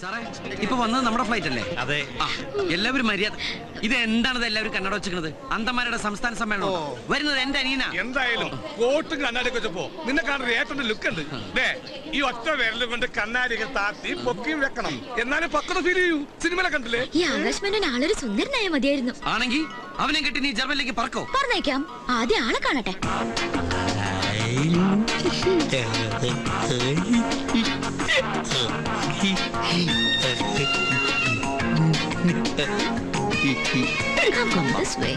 സാറേ ഇപ്പൊ വന്നത് നമ്മുടെ ഫ്ലൈറ്റ് അല്ലേ? അതെ. എല്ലാവരും മര്യാദ. ഇത് എന്താണത് എല്ലാവരും കണ്ണട വെച്ചിരിക്കുന്നത്? അന്തമാരുടെ സംസ്ഥാന സമ്മേളനം വരുന്നത് എന്റെ അനിയനാ. എന്തായാലും കോട്ടും കണ്ണാടിയൊക്കെ വെച്ചപ്പോ നിന്നെ കാണുന്ന ഏറ്റവും ലുക്ക് ഉണ്ട്. ഈ ഒറ്റ വിരലും കൊണ്ട് കണ്ണാടിയൊക്കെ താത്തി പൊക്കിയും വെക്കണം, എന്നാലും പക്വത ഫീൽ ചെയ്യൂ. സിനിമയിലെ കണ്ടില്ലേ? ഈ ആകാശ് ആളൊരു സുന്ദരനായ മതിയായിരുന്നു. ആണെങ്കിൽ അവനെ കെട്ടി നീ ജർമ്മനിലേക്ക് പറക്കോ? പറഞ്ഞേക്കാം, ആദ്യം ആളെ കാണട്ടെ. Come this way.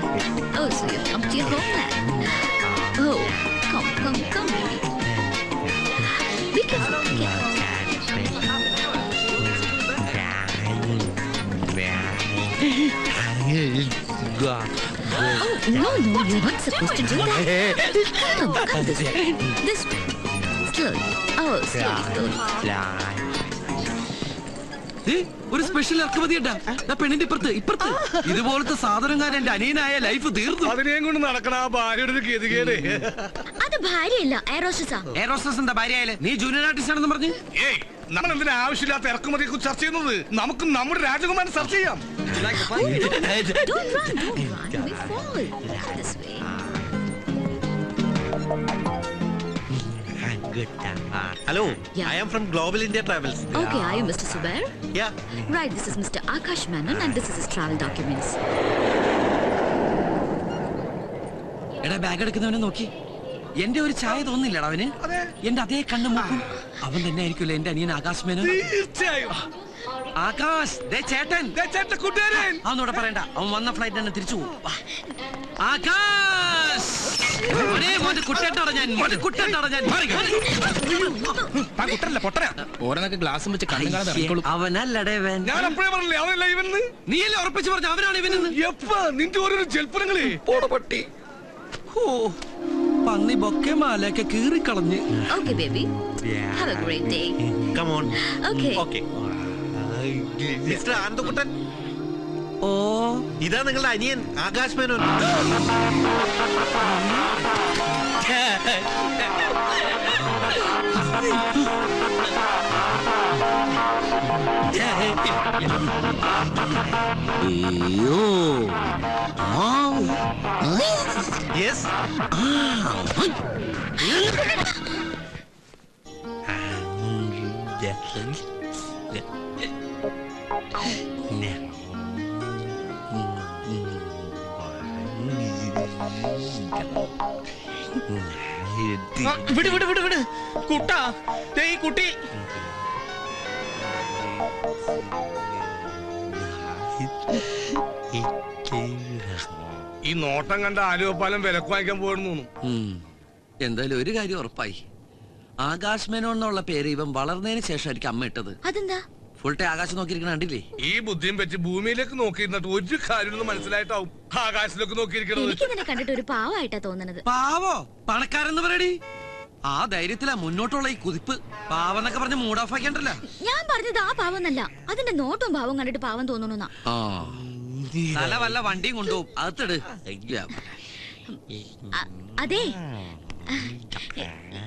Oh, so you've come to your homeland. Oh, come, baby. Be careful, Oh, no, you're not supposed to do that. Come this way. This way. Slowly. Oh, slowly. ഒരു special ഇറക്കുമതിയുണ്ടാ പെണ്ണിന്റെ ഇപ്പുറത്ത് ഇതുപോലത്തെ സാധനങ്ങൾ എന്റെ അനിയനായ life തീർന്നു. അതിനെയും കൊണ്ട് നടക്കണ ആ ഭാര്യയുടെ ഗതികേട്. അത് ഭാര്യയല്ല, എയറോസ്റ്റസാ. എയറോസ്റ്റസ് എന്താ ഭാര്യയായാലേ? നീ ജൂനിയർ ആർട്ടിസ്റ്റ് ആണെന്ന് പറഞ്ഞു. നമ്മൾ എന്തിനാ ആവശ്യമില്ലാത്ത ഇറക്കുമതിയെ കുറിച്ച് ചർച്ച ചെയ്യുന്നത്? നമുക്ക് നമ്മുടെ രാജകുമാരൻ ചർച്ച ചെയ്യാം. Don't run. We fall. This way. Hello, Yeah. I am from Global India Travels. Okay, are you Mr. Subair? Yeah. Right, this is Mr. Akash Menon and this is his travel documents. എടാ bag എടുക്കുന്നവനെ നോക്കി എന്റെ ഒരു ചായ തോന്നില്ലടാ അവന്. എന്റെ അതേ കണ്ണു മൂക്കും അവൻ തന്നെ ആയിരിക്കുമല്ലോ എന്റെ അനിയൻ ആകാശ് മേനോൻ. തീർച്ചയായും. ആകാശ് ചേട്ടൻ അവനോട് പറയണ്ട, അവൻ വന്ന ഫ്ലൈറ്റ് തന്നെ തിരിച്ചു പോകും. ആകാശ് അവനല്ലടേ നീയല്ലേ ഉറപ്പിച്ചു പറഞ്ഞു അവനാണ് ഇവനെന്ന്. നിന്റെ ഓരോ ജൽപ്പനങ്ങളെ പട്ടി പന്നി ബൊക്കെ മാലയൊക്കെ കീറിക്കളഞ്ഞ്. Okay, baby. Have a great day. Come on. Okay. Okay. Mr. Anandakutan. ഓ ഇതാ നിങ്ങളുടെ അനിയൻ ആകാശ് മേനോൻ. Yes. വിട് കുട്ടാ, ഈ കുട്ടി ഈ നോട്ടം കണ്ട ആലുവപ്പാലം വിലക്ക് വാങ്ങിക്കാൻ പോയിരുന്നു. എന്തായാലും ഒരു കാര്യം ഉറപ്പായി, ആകാശ് മേനോൻ എന്നുള്ള പേര് ഇവൻ വളർന്നതിന് ശേഷമായിരിക്കും അമ്മ ഇട്ടത്. അതെന്താ? ഫുൾ ടൈം ആകാശം നോക്കിയിരിക്കണ കണ്ടില്ലേ? ഈ ബുദ്ധിയും വെച്ച് ഭൂമിയിലേക്ക് നോക്കിയിരുന്നിട്ട് ഒരു കാര്യം മനസ്സിലായിട്ടാവും ആകാശത്തിലേക്ക് നോക്കിയിരിക്കണത്. എനിക്കിങ്ങനെ കണ്ടിട്ട് ഒരു പാവമായിട്ടാ തോന്നുന്നത്. പാവോ? പണക്കാരെന്ന് പറയടി. ആ ധൈര്യത്തിലാ മുന്നോട്ടുള്ള ഈ കുതിപ്പ്. പാവെന്നൊക്കെ പറഞ്ഞ് മൂഡ് ഓഫ് ആക്കിയണ്ടല്ലോ. ഞാൻ പറഞ്ഞത് ആ പാവന്നല്ല, അതിന്റെ നോട്ടും പാവം കണ്ടിട്ട് പാവം തോന്നുന്നു. തല വല്ല വണ്ടിയും കൊണ്ടുപോകും, അകത്തിട്. അതെ,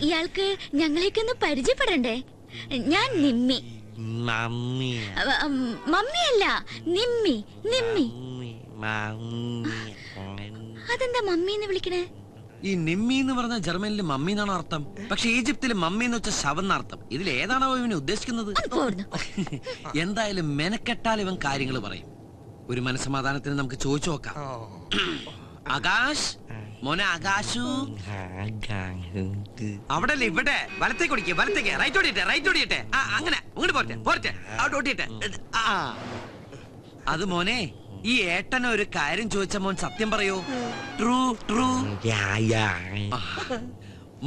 ഇയാൾക്ക് ഞങ്ങളെയൊക്കെ പരിചയപ്പെടണ്ടേ? ഞാൻ നിമ്മി. മമ്മിയല്ല, നിമ്മി. അതെന്താ മമ്മി എന്ന് വിളിക്കണേ? ഈ നിമ്മി എന്ന് പറഞ്ഞ ജർമ്മനിൽ മമ്മി എന്നാണോ അർത്ഥം? പക്ഷെ ഈജിപ്തിൽ മമ്മി എന്ന് വെച്ച ശവം എന്നർത്ഥം. ഇതിൽ ഏതാണോ ഇവന് ഉദ്ദേശിക്കുന്നത്? എന്തായാലും മെനക്കെട്ടാൽ ഇവൻ കാര്യങ്ങൾ പറയും. ഒരു മനസ്സമാധാനത്തിന് നമുക്ക് ചോദിച്ചു നോക്കാം. ആകാശ് മോനെ, ആകാശു അവിടെ അല്ലേ? ഇവിടെ വലത്തേക്ക് ഓടിക്കേ, വലത്തേക്ക്. റൈറ്റ് ഓടിയിട്ടെ. അങ്ങനെ അങ്ങോട്ട് പോരട്ടെ അവിടെ ഓടിയിട്ടെ. അത് മോനെ, ഈ ഏട്ടനെ ഒരു കാര്യം ചോദിച്ച മോൻ സത്യം പറയൂ. ട്രൂ.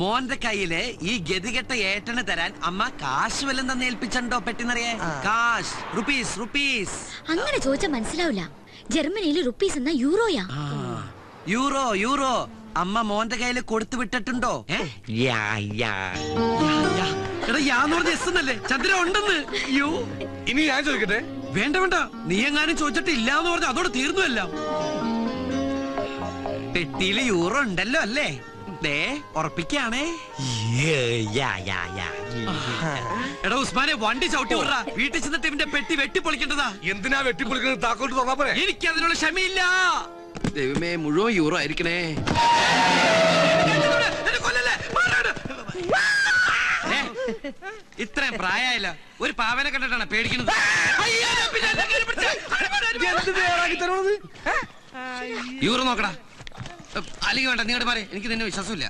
മോന്റെ കയ്യില് ഈ ഗതികെട്ട ഏട്ടന് തരാൻ അമ്മ കാശ് വല്ലതും തന്നെ ഏൽപ്പിച്ചോ? പെട്ടെന്നറിയേ, കാശ്, റുപ്പീസ്. അങ്ങനെ ചോദിച്ചാൽ മനസ്സിലാവില്ല. ജർമ്മനിയിൽ റുപ്പീസ് എന്നാ യൂറോയാ. യൂറോ അമ്മ മോന്റെ കയ്യില് കൊടുത്തു വിട്ടിട്ടുണ്ടോ? ചന്ദ്ര ഉണ്ടെന്ന്. ഇനി ഞാൻ ചോദിക്കട്ടെ? വേണ്ട, നീ എങ്ങാനും ചോദിച്ചിട്ട് ഇല്ലാന്ന് പറഞ്ഞ അതോടെ തീർന്നു എല്ലാം. പെട്ടിയില് യൂറോ ഉണ്ടല്ലോ അല്ലേ? ദേ ഉറപ്പിക്കാണേ. എടാ ഉസ്മാനെ, വണ്ടി ചവിട്ടി വിടറാ. വീട്ടിൽ ചെന്നിട്ട് ഇവന്റെ പെട്ടി വെട്ടിപ്പൊളിക്കേണ്ടതാ. എന്തിനാ വെട്ടിപ്പൊളിക്കുന്നത്? താക്കോട്ട് തുറന്നാ പോരെ. എനിക്ക് അതിനുള്ള ക്ഷമയില്ല. ദൈവമേ, മുഴുവൻ യൂറോ ആയിരിക്കണേ. ഇത്രയും പ്രായമായില്ല, ഒരു പാവനെ കണ്ടിട്ടാണ് പേടിക്കുന്നത്. യൂറോ നോക്കടാ. അല്ലെങ്കിൽ വേണ്ട, നിങ്ങളുടെ മാറി. എനിക്ക് നിന്നെ വിശ്വാസമില്ല.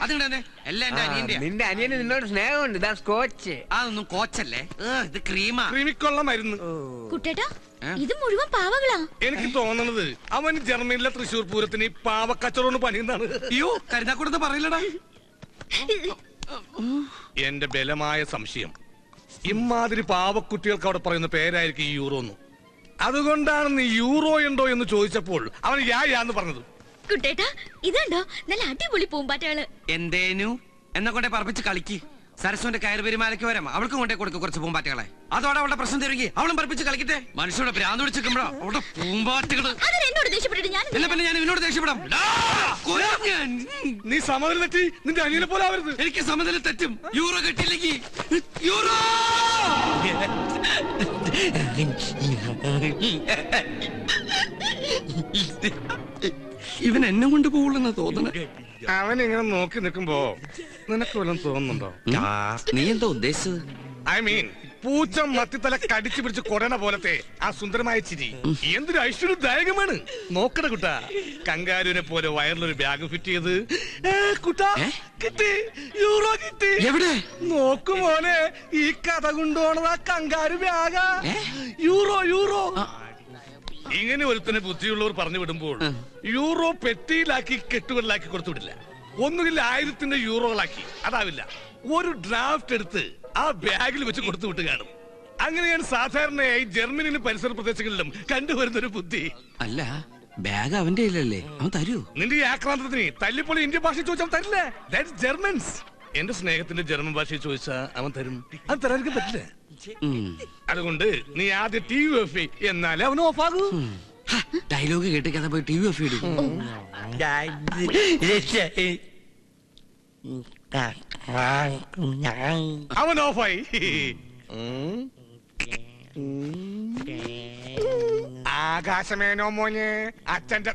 അതിങ്ങടെ എല്ലാം എന്റെ അനിയന്റെ. നിന്റെ അനിയന് നിന്നോട് സ്നേഹമുണ്ട്. ഇതാ സ്കോച്ച്. അതൊന്നും കോച്ചല്ലേ, ഇത് ക്രീമാ. ക്രീമിക്കൊള്ള മരുന്ന്. കുട്ടേട്ടാ, ഇത് മുഴുവൻ പാവകളാ. എനിക്ക് തോന്നണത് അവൻ ജർമ്മനിലെ തൃശ്ശൂർ പൂരത്തിന് ഈ പാവക്കച്ചവടം പണിയുന്നതാണ്. അയ്യോ, കരുതാക്കൂടെന്ന് പറയില്ലടാ. എന്റെ ബലമായ സംശയം ഇമാതിരി പാവക്കുട്ടികൾക്ക് അവിടെ പറയുന്ന പേരായിരിക്കും ഈ യൂറോ എന്ന്. അതുകൊണ്ടാണ് നീ യൂറോ ഉണ്ടോ എന്ന് ചോദിച്ചപ്പോൾ അവൻ യാന്ന് പറഞ്ഞത്. കുട്ടേട്ടാ, ഇതുണ്ടോ നല്ല അടിപൊളി പൂമ്പാറ്റകള്. എന്തേനു എന്നെ കൊണ്ടേ പറപ്പിച്ച് കളിക്ക്. സരസ്വന്റെ കയറ് പെരുമാലയ്ക്ക് വരാം, അവൾക്കും കൊണ്ടേ കൊടുക്കും കുറച്ച് പൂമ്പാറ്റകളെ. അതോടെ അവളുടെ പ്രശ്നം തരുകയും അവളും പറപ്പിച്ച് കളിക്കട്ടെ. മനുഷ്യരുടെ ഭ്രാന്ത് പിടിച്ചിരിക്കുമ്പോഴോ അവളുടെ പൂമ്പാറ്റകള്. എന്നോട് ദേഷ്യപ്പെട്ടിട്ട് ഞാൻ പിന്നെ പിന്നെ ഞാൻ ഇവനോട് ദേഷ്യപ്പെടാം. നീ സമനില തെറ്റി നിന്റെ അനിയനെ പോലെ ആവരുത്. എനിക്ക് സമനില തെറ്റും. യൂറോ കിട്ടിയില്ലെങ്കിൽ യൂറോ. ഇവൻ എന്നെ കൊണ്ട് പോകുള്ളെന്നാ തോന്നണ. അവൻ ഇങ്ങനെ നോക്കി നിൽക്കുമ്പോ നിനക്ക് വല്ലതും തോന്നുന്നുണ്ടോ? നീ എന്താ ഉദ്ദേശിച്ചത്? ഐ മീൻ, പൂച്ച മത്തിത്തല കടിച്ചു പിടിച്ച് കൊടണ പോലത്തെ ആ സുന്ദരമായ ചിരി എന്തൊരു ഐശ്വര്യദായകമാണ്. നോക്കണ കുട്ടാ, കങ്കാരുവിനെ പോലെ വയറിലൊരു ബാഗ് ഫിറ്റ് ചെയ്ത്. കുട്ടാ, കിട്ടി, യൂറോ കിട്ടി. എവിടെ? നോക്കു മോനെ, ഈ കഥ കൊണ്ടുപോണത് ആ കങ്കാരു ബാഗാ. Euro euro. ഇങ്ങനെ ഒരുത്തനെ ബുദ്ധിയുള്ളവർ പറഞ്ഞു വിടുമ്പോൾ യൂറോ പെട്ടിയിലാക്കി കെട്ടുകളിലാക്കി കൊടുത്തു വിടില്ല. ഒന്നുകിൽ 1000 യൂറോകളാക്കി, അതാവില്ല, ഒരു ഡ്രാഫ്റ്റ് എടുത്ത് ആ ബാഗിൽ വെച്ച് കൊടുത്തു വിട്ട് കാണും. അങ്ങനെയാണ് സാധാരണയായി ജർമ്മനിയിലും പരിസര പ്രദേശങ്ങളിലും കണ്ടുവരുന്നൊരു ബുദ്ധി. അല്ല, ബാഗ് അവന്റെ കയ്യിലല്ലേ, അവൻ തരൂ? നിന്റെ ഈ ആക്രാന്തത്തിന് തല്ലിപ്പൊളി ഇന്ത്യൻ ഭാഷ ചോദിച്ചാൽ തരില്ല. That's Germans. എന്റെ സ്നേഹത്തിന്റെ ജർമ്മൻ ഭാഷയിൽ ചോദിച്ചാ അവൻ തരും. അത് തരാൻ പറ്റില്ല. അതുകൊണ്ട് നീ ആദ്യം TV ഓഫ് ചെയ്യ്, എന്നാലേ അവൻ ഓഫ് ആകൂ. ഡയലോഗ് കേട്ട് കഥ പോയി TV ഓഫ് ചെയ്തു. അവൻ ഓഫായി. ആകാശമേനോ മോനെ, അച്ഛന്റെ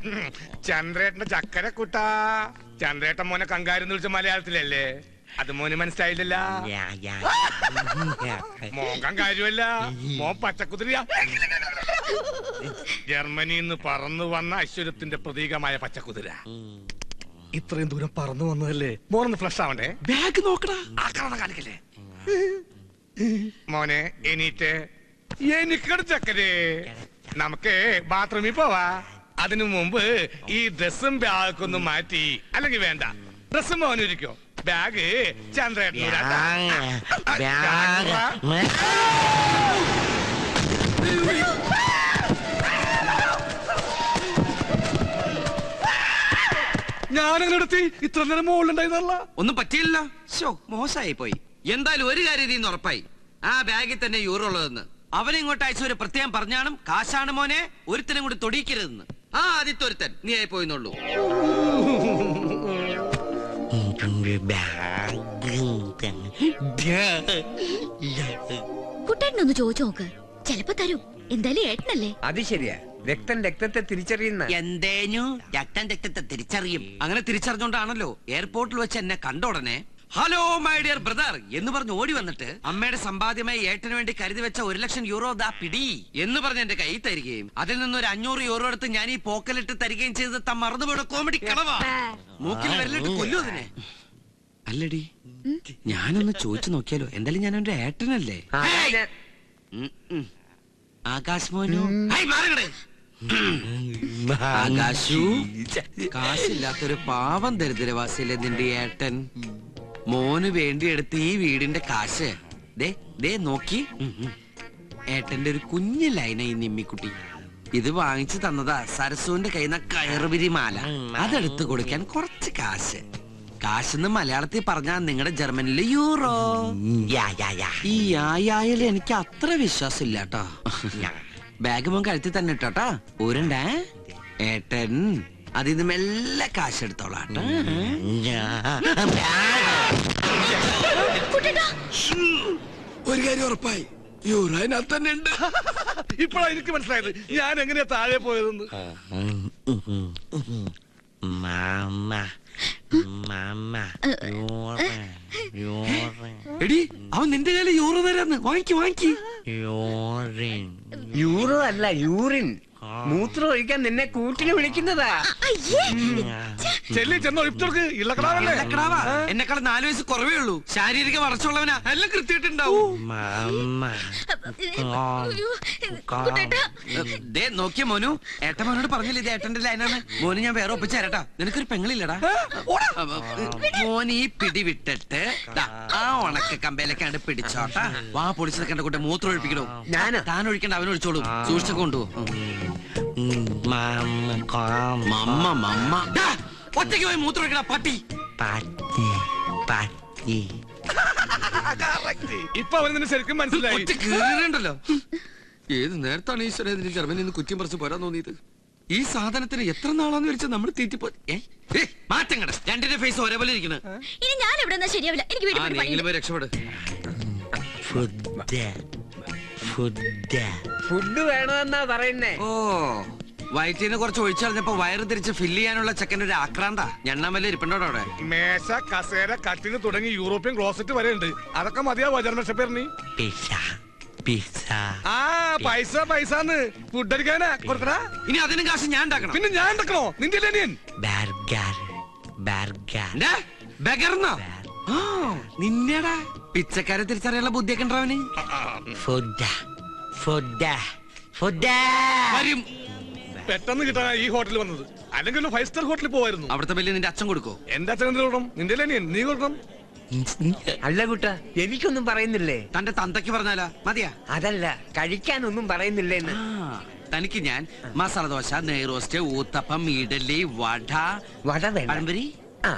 ചന്ദ്രേട്ടന്റെ ചക്കര കുട്ടാ. ചന്ദ്രേട്ടൻ മോനെ കങ്കാരെന്ന് വിളിച്ച മലയാളത്തിലല്ലേ? അത് മോന് മനസ്സിലായില്ലല്ല. മോൻ കങ്കാരുമല്ല, മോൻ പച്ചക്കുതിരയാ. ജർമ്മനിന്ന് പറന്നു വന്ന ഐശ്വര്യത്തിന്റെ പ്രതീകമായ പച്ചക്കുതിര. ഇത്രയും ദൂരം പറന്നു വന്നതല്ലേ, മോനൊന്ന് ഫ്ലഷ് ആവണ്ടേ? ബാഗ് നോക്കടാ. ആക്രമണം കാണിക്കല്ലേ മോനെ. എണീറ്റ് എനിക്കട് ചക്കരേ, നമുക്ക് ബാത്റൂമിൽ പോവാ. അതിനു മുമ്പ് ഈ ഡ്രസ്സും ബാഗൊന്നും മാറ്റി. അല്ലെങ്കിൽ വേണ്ട, ഡ്രസ്സും മോനിരിക്കോ, ബാഗ് ചന്ദ്രേട്ടൻ. ഞാനങ്ങനെ എടുത്തി ഇത്ര നേരം മുകളിലുണ്ടായിരുന്നല്ല. ഒന്നും പറ്റിയില്ല. മോശമായി പോയി. എന്തായാലും ഒരു കാര്യം നീ ഉറപ്പായി, ആ ബാഗിൽ തന്നെ യൂറോ ഉള്ളതെന്ന്. അവനെ ഇങ്ങോട്ട് അയച്ച ഒരു പ്രത്യേകം പറഞ്ഞാണ്, കാശാണ് മോനെ, ഒരുത്തനും കൂടി തൊടിയിക്കരുതെന്ന്. ആ ആദ്യത്തെ ഒരുത്തൻ നീ ആയി പോയിന്നുള്ളൂ. കുട്ടേട്ടനൊന്ന് ചോദിച്ചു നോക്ക്, ചെലപ്പോ തരും. എന്തായാലും ഏട്ടനല്ലേ. അത് ശരിയാ, രക്തം രക്തത്തെ തിരിച്ചറിയുന്ന. എന്തേനു രക്തത്തെ തിരിച്ചറിയും. അങ്ങനെ തിരിച്ചറിഞ്ഞോണ്ടാണല്ലോ എയർപോർട്ടിൽ വെച്ച് എന്നെ കണ്ട ഉടനെ ഹലോ മൈ ഡിയർ ബ്രദർ എന്ന് പറഞ്ഞ് ഓടി വന്നിട്ട് അമ്മയുടെ സമ്പാദ്യമായി ഏട്ടന് വേണ്ടി കരുതി വെച്ച 1,00,000 യൂറോ ദാ പിടി എന്ന് പറഞ്ഞ് എന്റെ കൈ തരികയും അതിൽ നിന്നൊരു 500 യൂറോ എടുത്ത് ഞാൻ ഈ പോക്കലിട്ട് തരികയും ചെയ്ത് മറന്നുപോയ കോമഡി കളവാ. മൂക്കിൽ വരലിട്ട് കൊല്ലു അതിനെ. അല്ലടി, ഞാനൊന്ന് ചോദിച്ചു നോക്കിയാലോ? എന്തായാലും ഞാൻ എന്റെ ഏട്ടനല്ലേ. ആകാശ് മോനു, ആകാശു, കാശില്ലാത്തൊരു പാവം ദരിദ്രവാസിയിലെ നിന്റെ ഏട്ടൻ. മോന് വേണ്ടി എടുത്ത് ഈ വീടിന്റെ കാശ് ദേ നോക്കി. ഏട്ടന്റെ ഒരു കുഞ്ഞു ലൈന ഈ നിമ്മിക്കുട്ടി. ഇത് വാങ്ങിച്ചു തന്നതാ സരസുവിന്റെ കയ്യിൽ നിന്ന് കയറുപിരി മാല. അതെടുത്ത് കൊടുക്കാൻ കുറച്ച് കാശ്. കാശെന്ന് മലയാളത്തിൽ പറഞ്ഞാ നിങ്ങളുടെ ജർമ്മനിലെ യൂറോ. ഈ ആയാലും എനിക്ക് അത്ര വിശ്വാസം ഇല്ല കേട്ടോ. ബാഗ് മോൻ കഴുത്തി തന്നെ ഇട്ടോട്ടാ. ഊരണ്ടേ? ഏട്ടൻ അതിൽ നിന്ന് മെല്ലെ കാശെടുത്തോളാം. ഒരു കാര്യം ഉറപ്പായി, യൂറോ അതിനകത്ത് തന്നെ ഉണ്ട്. ഇപ്പോഴാ എനിക്ക് മനസ്സിലായത് ഞാൻ എങ്ങനെയാ താഴെ പോയതെന്ന്. എടി, അവൻ നിന്റെ കയ്യിൽ യൂറോ തരാന്ന്. വാങ്ങിക്ക്. യൂറോ അല്ല, യൂറിൻ. മൂത്രം ഒഴിക്കാൻ നിന്നെ കൂട്ടിന് വിളിക്കുന്നതാ. ചെല്ലി ചെന്ന് ഒഴിപ്പിച്ചോർക്ക്. ഇള്ളക്കടാവല്ലേ? എന്നെക്കാളും 4 വയസ്സ് കുറവേ ഉള്ളൂ. ശാരീരിക വളർച്ചയുള്ളവനാ. എല്ലാം കൃത്യമായിട്ടുണ്ടാവും. നോക്കിയ മോനു, ഏട്ടൻ മോനോട് പറഞ്ഞില്ലേ ഇത് ഏട്ടന്റെ ലൈനാണ്. മോന് ഞാൻ വേറെ ഒപ്പിച്ചു തരട്ടാ. നിനക്കൊരു പെങ്ങളില്ലടാ. മോന് ഈ പിടി വിട്ടിട്ട് ആ ഉണക്ക കമ്പയിലേക്കാണ്ട് പിടിച്ചോട്ടാ. വാ പൊളിച്ചത് കണ്ട കൂട്ടെ മൂത്രം ഒഴിപ്പിക്കണോ? താൻ ഒഴിക്കണ്ട, അവൻ ഒഴിച്ചോളൂ. സൂക്ഷിച്ചൊക്കെ കൊണ്ടുപോകും. ഒറ്റയ്ക്ക് പോയി മൂത്രം ഒഴിക്കണ പട്ടി. ഇപ്പൊ അവൻ നിന്നെ ശരിക്കും മനസ്സിലായി. ഒറ്റ കീറുണ്ടല്ലോ. ഏത് നേരത്താണ് ഈശ്വര ഇതിന് ജർമ്മനിയിൽ നിന്ന് കുറ്റം പറിച്ച് പോരാൻ തോന്നിയത്? ഈ സാധനത്തിന് എത്ര നാളാന്ന് വെച്ചാൽ നമ്മൾ തീറ്റിപ്പോ മാറ്റം കട. രണ്ടിന്റെ ഫേസ് ഒരേപോലെ ഇരിക്കണ. ഇനി ഞാൻ എവിടെ ശരിയാവില്ല. എനിക്ക് പോയി രക്ഷപ്പെട്. ഫുഡ് വേണമെന്നാ പറയുന്നേ. ഓ, വയറ്റിന്ന് കുറച്ച് ഒഴിച്ചു കളഞ്ഞപ്പോ വയറ് തിരിച്ച് ഫില്ല് ചെയ്യാനുള്ള ചെക്കൻ്റെ ഒരു ആക്രാന്താ. ഞണ്ണാമല്ല ഇരിപ്പുണ്ടോ അവിടെ? മേശ, കസേര, കട്ടിന് തുടങ്ങി യൂറോപ്യൻ ക്ലോസറ്റ് വരെ ഉണ്ട്. അതൊക്കെ മതിയാവോ ജർമ്മൻ ഷെപ്പേറിന്? ആ പൈസന്ന് ഫുഡ് അടിക്കാനാ കൊടുക്കടാ. ഇനി അതിനും കാശ് ഞാൻ ഉണ്ടാക്കണം. പിന്നെ ഞാൻ ഉണ്ടാക്കണോ? നിന്റെ നിന്നെടാ പിച്ചക്കാരെ തിരിച്ചറിയാനുള്ള ബുദ്ധിയൊക്കെ ഉണ്ടവന്. പെട്ടെന്ന് കിട്ടാൻ ഈ ഹോട്ടലിൽ വന്നത്. അല്ലെങ്കിൽ 5 സ്റ്റാർ ഹോട്ടലിൽ പോവായിരുന്നു. അവിടുത്തെ ബില്ല് നിന്റെ അച്ഛൻ കൊടുക്കോ? എന്റെ അച്ഛൻ എന്ത് കൊടുക്കണം? നിന്റെ അനിയൻ നീ കൊടുക്കണം. അല്ല കുട്ട, എനിക്കൊന്നും പറയുന്നില്ലേ? തന്റെ തന്തയ്ക്ക് പറഞ്ഞാലാ മതിയാ? അതല്ല, കഴിക്കാനൊന്നും പറയുന്നില്ലേന്ന്. തനിക്ക് ഞാൻ മസാല ദോശ, നെയ്റോസ്റ്റ്, ഊത്തപ്പം, ഇഡലി, വട പഴംപൊരി,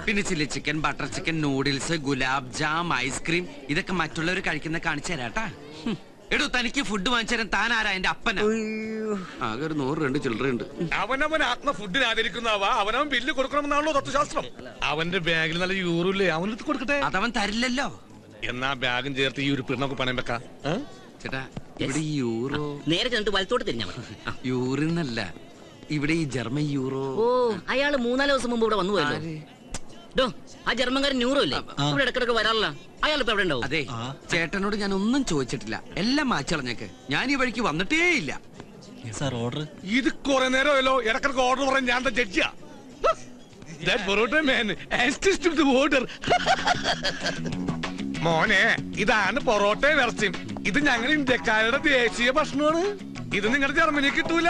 പിന്നെ chilli chicken, butter chicken, noodles, gulab jam, ice cream, ഇതൊക്കെ മറ്റുള്ളവർ കഴിക്കുന്ന കാണിച്ചു തരാട്ടാ. എടോ, തനിക്ക് ഫുഡ് വാങ്ങിച്ചു തരാൻ താൻ ആരാ? എന്റെ അപ്പനാ. ആകെ ഒരു 100-2 ചില്ലറയുണ്ട്. അവനവൻ ആത്മ ഫുഡിന് ആദരിക്കുന്നവ അവനവൻ ബില്ല് കൊടുക്കണമെന്നാണല്ലോ തത്വശാസ്ത്രം. അവന്റെ ബാഗിൽ നല്ല യൂറോ ഇല്ലേ, അവനെടുത്ത് കൊടുക്കട്ടെ. അതവൻ തരില്ലല്ലോ. എന്നാ ബാഗും ചേർത്ത് ഈ ഒരു പിണ്ണൊക്കെ പണയം വെക്കാം. ചേട്ടാ, ഇവിടെ ഈ യൂറോ നേരെ ചെന്നിട്ട് വലത്തോട്ട് തിരിഞ്ഞാ യൂറിന്നല്ല, ഇവിടെ ഈ ജർമ്മൻ യൂറോ. ഓ, അയാള് 3-4 ദിവസം മുമ്പ് ഇവിടെ വന്നു പോയല്ലോ. ആ ജർമ്മൻകാരൻ ന്യൂറോ ഇല്ലേ, ഇവിടെ ഇടക്കിടക്ക് വരാറില്ല. അയാൾ ഇപ്പൊ എവിടെ ഉണ്ടാവും? അതെ, ചേട്ടനോട് ഞാൻ ഒന്നും ചോദിച്ചിട്ടില്ല. എല്ലാം മാച്ചളഞ്ഞേക്ക്. ഞാൻ ഈ വഴിക്ക് വന്നിട്ടേ ഇല്ല. ഇത് കുറെ നേരമല്ലോ ഇടക്കിടക്ക് ഓർഡർ പറയാൻ. ഞാൻ ജഡ്ജിയാ. മോനെ, ഇതാണ് പൊറോട്ടയും ഇറച്ചിയും. ഇത് ഞങ്ങൾ ഇന്ത്യക്കാരുടെ ദേശീയ ഭക്ഷണമാണ്. ഇത് നിങ്ങളുടെ ജർമ്മനിയിൽ കിട്ടൂല.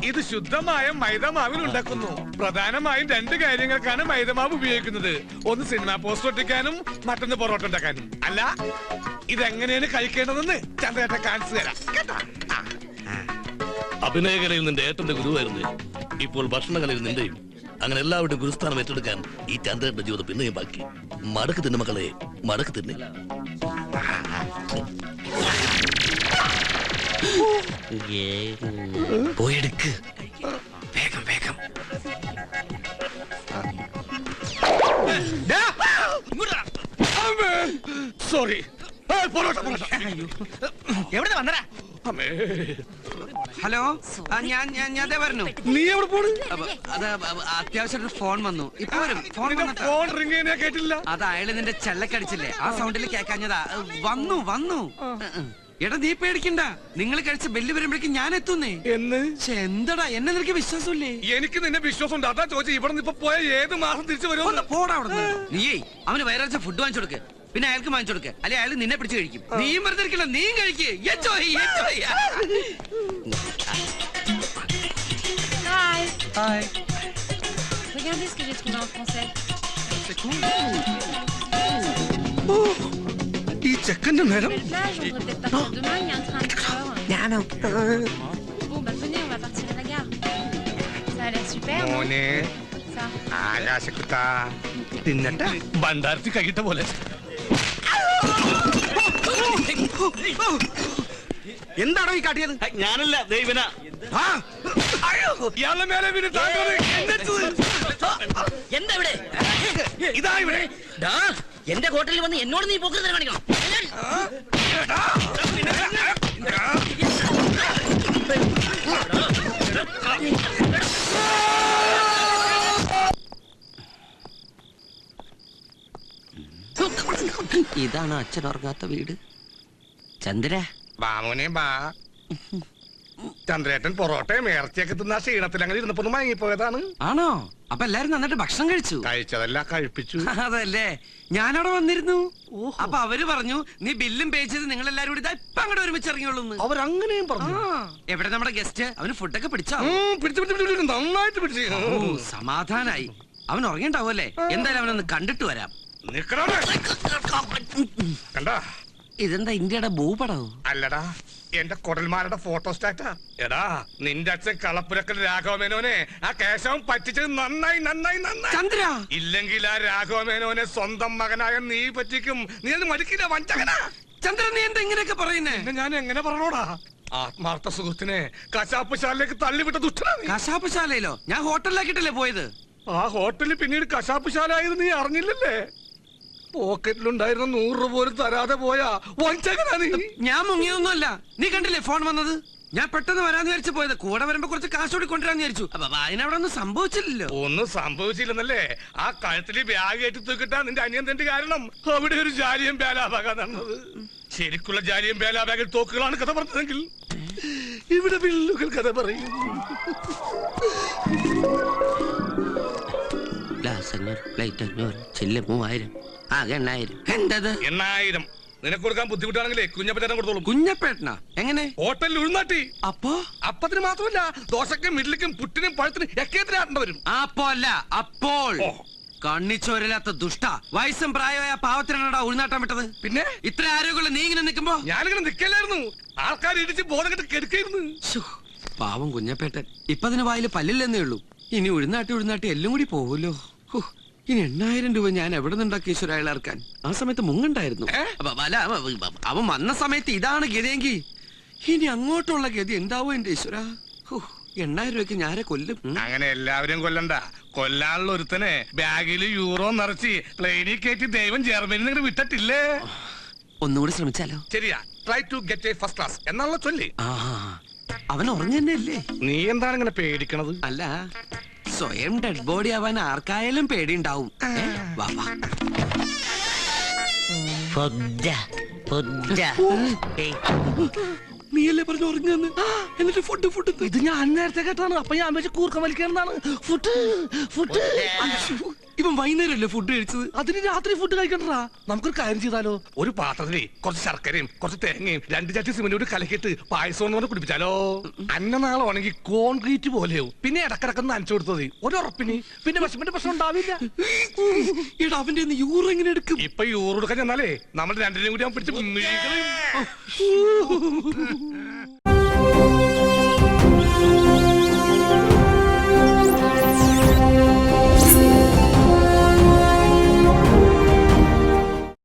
ഇത് ശുദ്ധമായ മൈദമാവിൽ ഉണ്ടാക്കുന്നു. പ്രധാനമായും 2 കാര്യങ്ങൾക്കാണ് മൈദമാവ് ഉപയോഗിക്കുന്നത്. ഒന്ന് സിനിമാ പോസ്റ്റർ ഒട്ടിക്കാനും മറ്റൊന്ന് പൊറോട്ട ഉണ്ടാക്കാനും. അല്ല, ഇതെങ്ങനെയാണ് കഴിക്കേണ്ടതെന്ന് ചന്ദ്രേട്ട കാണിച്ചു തരാം. അഭിനയകലയിൽ നിന്റെ ഏട്ടന്റെ ഗുരുവായിരുന്നു. ഇപ്പോൾ ഭക്ഷണകലയിൽ നിന്റെയും. അങ്ങനെ എല്ലാവരുടെ ഗുരുസ്ഥാനം ഏറ്റെടുക്കാൻ ഈ ചന്ദ്രന്റെ ജീവിതം പിന്നെയും ബാക്കി. മടക്ക് തിന്നു മക്കളെ, മടക്ക് തിന്നെ. പോയെടുക്ക് വേഗം വേഗം. സോറി. എവിടെ വന്നടാ? ഹലോ, ഞാൻ പറഞ്ഞു. നീ എവിടെ പോണ്? അത് അത്യാവശ്യം ഫോൺ വന്നു. ഇപ്പൊ വരും. ഫോൺ റിംഗ് ചെയ്യാൻ കേട്ടില്ല. അത് അയാള് നിന്റെ ചെല്ലക്കടിച്ചില്ലേ, ആ സൗണ്ടിൽ കേക്കാഞ്ഞതാ. വന്നു. എടാ, നീ പേടിക്കണ്ട. നിങ്ങൾ കഴിച്ച ബെല്ല് വരുമ്പോഴേക്കും ഞാൻ എത്തുന്നേ. എന്തടാ, എന്നെ നിനക്ക് വിശ്വാസമില്ലേ? എനിക്ക് നിന്നെ വിശ്വാസമുണ്ട്. അതാ ചോദിച്ചു. ഇവിടെ നിന്ന് ഇപ്പൊ പോയ ഏത് മാസം തിരിച്ചു വരും? പോടാ അവിടെ. നീയേ അവന് വയറാഴ്ച ഫുഡ് വാങ്ങിച്ചു കൊടുക്ക്. പിന്നെ അയാൾക്ക് വാങ്ങിച്ചു കൊടുക്കുക. അല്ലെ അയാൾ നിന്നെ പിടിച്ച് കഴിക്കും. നീയും വെറുതെ ഇരിക്കില്ല, നീയും കഴിക്ക്. Regardez ce que j'ai trouvé en français. ഈ ചെക്കന്റെ നേരം. Belle plage, on devrait peut-être partir demain, il y a un train à 8 heures. Bon, bah venez, on va partir à la gare. Ça a l'air super, non? മോനെ, Ça. ആകാശക്കുട്ടാ തിന്നട്ടെ. ഭണ്ഡാരത്തി കൈയിട്ട പോലെ. എന്താണോ ഈ കാട്ടിയത്? ഞാനല്ല ദൈവന. ഇയാളുടെ മേലെ പിന്നെ താങ്കൾ എന്താ ഇവിടെ ഇതാ ഇവിടെ ഡാ, എന്റെ ഹോട്ടലിൽ വന്ന് എന്നോട് നീ പോക്കറ്റ് കാണിക്കണം. ഇതാണ് അച്ഛൻ ഉറങ്ങാത്ത വീട്. ചന്ദ്ര ബാമോനെ ബാ. ചന്ദ്രേട്ടൻ പൊറോട്ടയും ഇറച്ചിയൊക്കെ തിന്ന ക്ഷീണത്തിൽ അങ്ങനെ ഇരുന്നപ്പോ മയങ്ങിപ്പോയതാണ്. ആണോ? അപ്പൊ എല്ലാരും നന്നായിട്ട് ഭക്ഷണം കഴിച്ചു? കഴിച്ചതല്ല കഴിപ്പിച്ചു. അതല്ലേ, ഞാനവിടെ വന്നിരുന്നു. അപ്പൊ അവര് പറഞ്ഞു നീ ബില്ലും പേ ചെയ്ത് നിങ്ങൾ എല്ലാരും കൂടി ഇപ്പൊ അങ്ങോട്ട് ഒരുമിച്ച് ഇറങ്ങിയുള്ളൂ. അവരങ്ങനെയും പറഞ്ഞു. എവിടെ നമ്മുടെ ഗസ്റ്റ്? അവന് ഫുഡൊക്കെ പിടിച്ചോ? പിടിച്ചു നന്നായിട്ട് പിടിച്ചു. സമാധാനായി. അവൻ ഉറങ്ങിണ്ടാവുമല്ലേ? എന്തായാലും അവനൊന്ന് കണ്ടിട്ട് വരാം. കണ്ടാ, ഇതെന്താ ഇന്ത്യയുടെ ഭൂപടവോ? അല്ലടാ, എന്റെ കൊടൽമാരുടെ ഫോട്ടോസ്റ്റാറ്റാ. എടാ, നിന്റെ അച്ഛൻ കളപ്പുരക്കൽ രാഘവമേനോനെ ആ കേശവൻ പറ്റിച്ചത് നന്നായി നന്നായി നന്നായി. ചന്ദ്ര, ഇല്ലെങ്കിൽ ആ രാഘവമേനോനെ സ്വന്തം മകനായ നീ പറ്റിക്കും. നീ അത് മടിക്കില്ല, വഞ്ചകനാ. ചന്ദ്ര, നീ എന്താ ഇങ്ങനെയൊക്കെ പറയുന്നേ? ഞാൻ എങ്ങനെ പറഞ്ഞോടാ? ആത്മാർത്ഥ സുഹൃത്തിനെ കശാപ്പുശാലയിലേക്ക് തള്ളിവിട്ട ദുഷ്ടനാ നീ. കശാപ്പുശാലയിലോ? ഞാൻ ഹോട്ടലിലാക്കിട്ടല്ലേ പോയത്. ആ ഹോട്ടലിൽ പിന്നീട് കശാപ്പുശാല ആയത് നീ അറിഞ്ഞില്ലല്ലേ? പോക്കറ്റിലുണ്ടായിരുന്ന 100 രൂപ പോലും തരാതെ പോയാ വഞ്ചകനാ നീ. ഞാൻ മുങ്ങിയൊന്നുമല്ല. നീ കണ്ടില്ലേ ഫോൺ വന്നത്? ഞാൻ പെട്ടെന്ന് വരാന്ന് വിചാരിച്ചു പോയത്. കൂടെ വരുമ്പോ കുറച്ച് കാശ് കൂടി കൊണ്ടുവരാന്ന് വിചാരിച്ചു. അപ്പൊ അതിനവിടെ ഒന്നും സംഭവിച്ചില്ലല്ലോ. ഒന്നും സംഭവിച്ചില്ലെന്നല്ലേ? ആ കഴുത്തില് ബാഗ് ഏറ്റി തൂക്കിട്ടാ നിന്റെ അനിയന്റെ കാരണം അവിടെ ഒരു ജാലിയം ബേലാബാഗാ നടന്നത്. ശരിക്കുള്ള ജാലിയം ബേലാബാഗിൽ തോക്കുകളാണ് കഥ പറഞ്ഞതെങ്കിൽ ഇവിടെ വില്ലുകൾ കഥ പറയും. പ്ലേറ്റ് 500, ചില്ല് 3000, ആകെ 8000. എന്തത് 8000? നിനക്ക് കൊടുക്കാൻ ബുദ്ധിമുട്ടാണെങ്കിലേ കുഞ്ഞപ്പേട്ടൻ കൊടുത്തോളും. കുഞ്ഞപ്പേട്ടനാ? എങ്ങനെ? ഹോട്ടലിൽ ഉഴുന്നാട്ടി. അപ്പോ അപ്പത്തിന് മാത്രമല്ല, ദോശക്കും ഇഡ്ലിക്കും പുട്ടിനും പഴത്തിനും ഒക്കെ ആട്ടേണ്ട വരും. അപ്പോ അല്ല, അപ്പോൾ കണ്ണിച്ചോരില്ലാത്ത ദുഷ്ട. വയസ്സും പ്രായമായ പാവത്തിനാണോടാ ഉൾനാട്ടം വിട്ടത്? പിന്നെ ഇത്ര ആരോഗ്യമുള്ള നീ ഇങ്ങനെ നിൽക്കുമ്പോ ഞാനിങ്ങനെ നിക്കല്ലായിരുന്നു. ആൾക്കാർ ഇടിച്ച് ബോധം കെട്ട് കെടുക്കായിരുന്നു. പാവം കുഞ്ഞപ്പേട്ടൻ. ഇപ്പൊ അതിന് വായില് പല്ലില്ലെന്നേ ഉള്ളൂ. ഇനി ഉഴുന്നാട്ടി എല്ലാം കൂടി പോവല്ലോ. ഇനി 8000 രൂപ ഞാൻ എവിടെ നിന്നുണ്ടാക്കി ഈശ്വര അയാളർക്കാൻ? ആ സമയത്ത് മുങ്ങണ്ടായിരുന്നു. അവൻ വന്ന സമയത്ത് ഇതാണ് ഗതിയെങ്കിൽ ഇനി അങ്ങോട്ടുള്ള ഗതി എന്താവോ എന്റെ ഈശ്വര? 8000 രൂപയ്ക്ക് ഞാരെ കൊല്ലും. അങ്ങനെ എല്ലാവരും കൊല്ലണ്ട. കൊല്ലാനുള്ള ഒരുത്തനെ ബാഗിൽ യൂറോ നിറച്ച് പ്ലെയിനിൽ കയറ്റി ദൈവം ജർമ്മനിൽ നിന്ന് വിട്ടിട്ടില്ലേ? ഒന്നുകൂടി ശ്രമിച്ചാലോ? ശരിയാ, try to get a first class എന്നുള്ള ചൊല്ലി. അവൻ ഉറങ്ങന്നല്ലേ? നീ എന്താണ് ഇങ്ങനെ പേടിക്കണത്? അല്ല, സ്വയം ഡെഡ് ബോഡി ആവാൻ ആർക്കായാലും പേടിയുണ്ടാവും. വാ വാ. നീയല്ലേ പറഞ്ഞു ഉറങ്ങുന്നു? എന്നിട്ട് ഫുഡ് ഇത് ഞാൻ നേരത്തെ കേട്ടാണ്. അപ്പൊ ഞാൻ വെച്ച് കൂർക്കം വലിക്കാനാണ്. ഫുഡ് ഇവൻ വൈകുന്നേരമല്ലേ ഫുഡ് കഴിച്ചത്? അതിന് രാത്രി ഫുഡ് കഴിക്കണ്ടാ. നമുക്കൊരു കാര്യം ചെയ്താലോ? ഒരു പാത്രത്തില് കുറച്ച് ശർക്കരയും കുറച്ച് തേങ്ങയും 2 ചട്ടി സിമന്റോട് കലക്കിട്ട് പായസം എന്ന് പറഞ്ഞ് കുടിപ്പിച്ചാലോ? അന്നനാളാണെങ്കിൽ കോൺക്രീറ്റ് പോലെയോ. പിന്നെ ഇടക്കിടക്ക് നനച്ചു കൊടുത്തത് ഒരു ഉറപ്പിന്. പിന്നെ വിഷമിന്റെ പ്രശ്നം ഉണ്ടാവില്ല. എടാ, അവന്റെ യൂറോ എങ്ങനെ എടുക്കും? ഇപ്പൊ യൂറോ എടുക്കാൻ ചെന്നാലേ നമ്മൾ രണ്ടിനെയും കൂടി അവൻ പിടിച്ച്